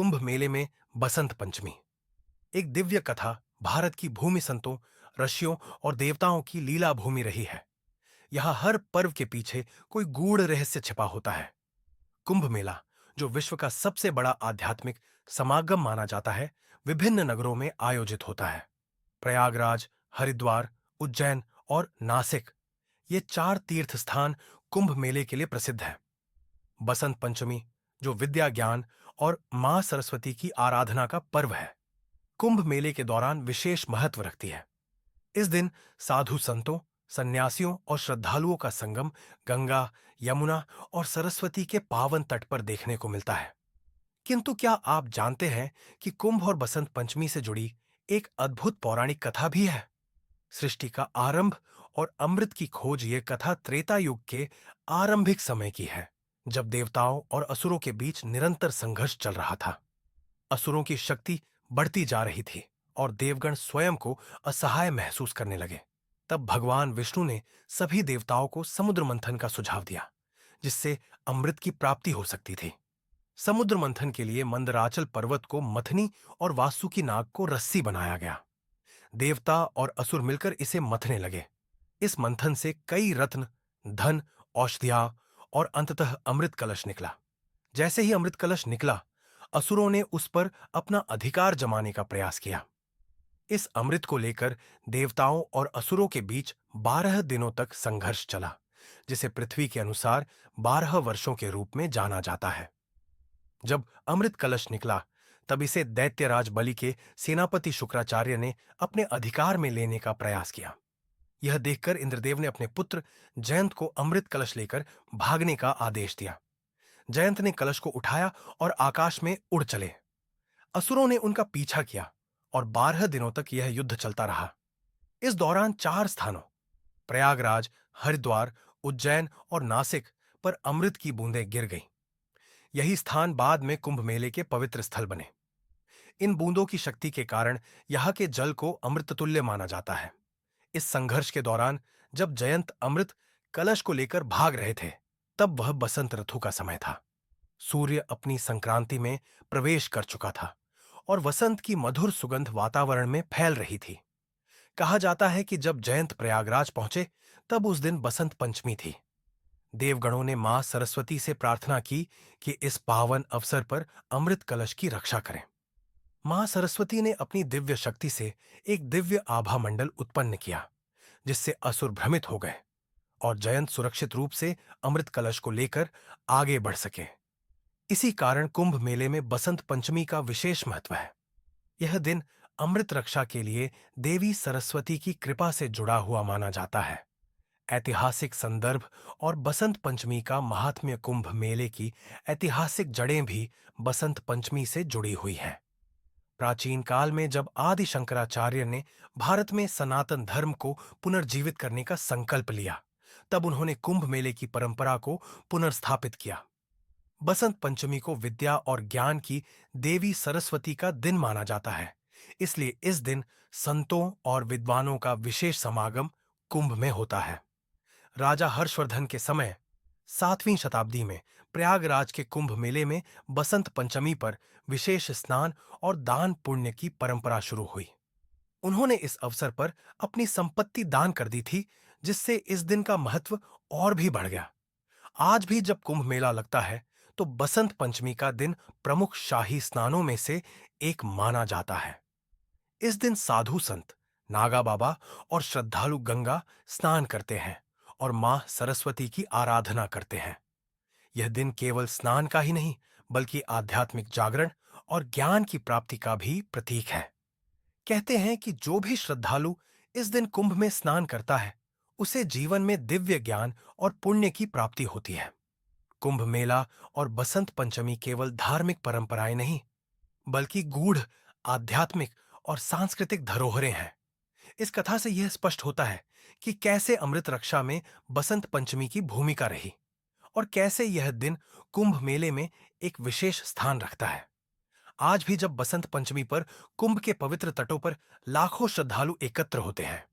कुंभ मेले में बसंत पंचमी एक दिव्य कथा भारत की भूमि संतों, ऋषियों और देवताओं की लीला भूमि रही है। यहाँ हर पर्व के पीछे कोई गूढ़ रहस्य छिपा होता है। कुंभ मेला, जो विश्व का सबसे बड़ा आध्यात्मिक समागम माना जाता है, विभिन्न नगरों में आयोजित होता है। प्रयागराज, हरिद्वार, उज्जैन और नासिक, ये चार तीर्थ स्थान कुंभ मेले के लिए प्रसिद्ध हैं। बसंत पंचमी, जो विद्या, ज्ञान और मां सरस्वती की आराधना का पर्व है, कुंभ मेले के दौरान विशेष महत्व रखती है। इस दिन साधु संतों, सन्यासियों और श्रद्धालुओं का संगम गंगा, यमुना और सरस्वती के पावन तट पर देखने को मिलता है। किंतु क्या आप जानते हैं कि कुंभ और बसंत पंचमी से जुड़ी एक अद्भुत पौराणिक कथा भी है? सृष्टि का आरंभ और अमृत की खोज, ये कथा त्रेता युग के आरंभिक समय की है, जब देवताओं और असुरों के बीच निरंतर संघर्ष चल रहा था। असुरों की शक्ति बढ़ती जा रही थी और देवगण स्वयं को असहाय महसूस करने लगे। तब भगवान विष्णु ने सभी देवताओं को समुद्र मंथन का सुझाव दिया, जिससे अमृत की प्राप्ति हो सकती थी। समुद्र मंथन के लिए मंदराचल पर्वत को मथनी और वासुकी नाग को रस्सी बनाया गया। देवता और असुर मिलकर इसे मथने लगे। इस मंथन से कई रत्न, धन, औषधियां और अंततः अमृत कलश निकला। जैसे ही अमृत कलश निकला, असुरों ने उस पर अपना अधिकार जमाने का प्रयास किया। इस अमृत को लेकर देवताओं और असुरों के बीच 12 दिनों तक संघर्ष चला, जिसे पृथ्वी के अनुसार 12 वर्षों के रूप में जाना जाता है। जब अमृत कलश निकला, तब इसे दैत्यराज बलि के सेनापति शुक्राचार्य ने अपने अधिकार में लेने का प्रयास किया। यह देखकर इंद्रदेव ने अपने पुत्र जयंत को अमृत कलश लेकर भागने का आदेश दिया। जयंत ने कलश को उठाया और आकाश में उड़ चले। असुरों ने उनका पीछा किया और 12 दिनों तक यह युद्ध चलता रहा। इस दौरान चार स्थानों, प्रयागराज, हरिद्वार, उज्जैन और नासिक पर अमृत की बूंदें गिर गईं। यही स्थान बाद में कुंभ मेले के पवित्र स्थल बने। इन बूंदों की शक्ति के कारण यहाँ के जल को अमृततुल्य माना जाता है। इस संघर्ष के दौरान जब जयंत अमृत कलश को लेकर भाग रहे थे, तब वह बसंत ऋतु का समय था। सूर्य अपनी संक्रांति में प्रवेश कर चुका था और वसंत की मधुर सुगंध वातावरण में फैल रही थी। कहा जाता है कि जब जयंत प्रयागराज पहुंचे, तब उस दिन बसंत पंचमी थी। देवगणों ने मां सरस्वती से प्रार्थना की कि इस पावन अवसर पर अमृत कलश की रक्षा करें। मां सरस्वती ने अपनी दिव्य शक्ति से एक दिव्य आभा मंडल उत्पन्न किया, जिससे असुर भ्रमित हो गए और जयंत सुरक्षित रूप से अमृत कलश को लेकर आगे बढ़ सके। इसी कारण कुंभ मेले में बसंत पंचमी का विशेष महत्व है। यह दिन अमृत रक्षा के लिए देवी सरस्वती की कृपा से जुड़ा हुआ माना जाता है। ऐतिहासिक संदर्भ और बसंत पंचमी का महात्म्य, कुंभ मेले की ऐतिहासिक जड़ें भी बसंत पंचमी से जुड़ी हुई हैं। प्राचीन काल में जब आदि शंकराचार्य ने भारत में सनातन धर्म को पुनर्जीवित करने का संकल्प लिया, तब उन्होंने कुंभ मेले की परंपरा को पुनर्स्थापित किया। बसंत पंचमी को विद्या और ज्ञान की देवी सरस्वती का दिन माना जाता है, इसलिए इस दिन संतों और विद्वानों का विशेष समागम कुंभ में होता है। राजा हर्षवर्धन के समय 7वीं शताब्दी में प्रयागराज के कुंभ मेले में बसंत पंचमी पर विशेष स्नान और दान पुण्य की परंपरा शुरू हुई। उन्होंने इस अवसर पर अपनी संपत्ति दान कर दी थी, जिससे इस दिन का महत्व और भी बढ़ गया। आज भी जब कुंभ मेला लगता है, तो बसंत पंचमी का दिन प्रमुख शाही स्नानों में से एक माना जाता है। इस दिन साधु संत, नागा बाबा और श्रद्धालु गंगा स्नान करते हैं और मां सरस्वती की आराधना करते हैं। यह दिन केवल स्नान का ही नहीं, बल्कि आध्यात्मिक जागरण और ज्ञान की प्राप्ति का भी प्रतीक है। कहते हैं कि जो भी श्रद्धालु इस दिन कुंभ में स्नान करता है, उसे जीवन में दिव्य ज्ञान और पुण्य की प्राप्ति होती है। कुंभ मेला और बसंत पंचमी केवल धार्मिक परंपराएं नहीं, बल्कि गूढ़ आध्यात्मिक और सांस्कृतिक धरोहरें हैं। इस कथा से यह स्पष्ट होता है कि कैसे अमृत रक्षा में बसंत पंचमी की भूमिका रही और कैसे यह दिन कुंभ मेले में एक विशेष स्थान रखता है। आज भी जब बसंत पंचमी पर कुंभ के पवित्र तटों पर लाखों श्रद्धालु एकत्र होते हैं,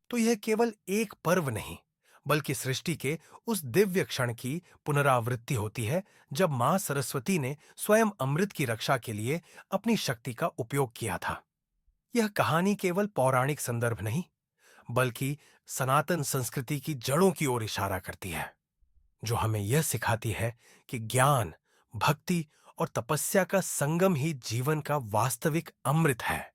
तो यह केवल एक पर्व नहीं, बल्कि सृष्टि के उस दिव्य क्षण की पुनरावृत्ति होती है जब मां सरस्वती ने स्वयं अमृत की रक्षा के लिए अपनी शक्ति का उपयोग किया था। यह कहानी केवल पौराणिक संदर्भ नहीं, बल्कि सनातन संस्कृति की जड़ों की ओर इशारा करती है, जो हमें यह सिखाती है कि ज्ञान, भक्ति और तपस्या का संगम ही जीवन का वास्तविक अमृत है।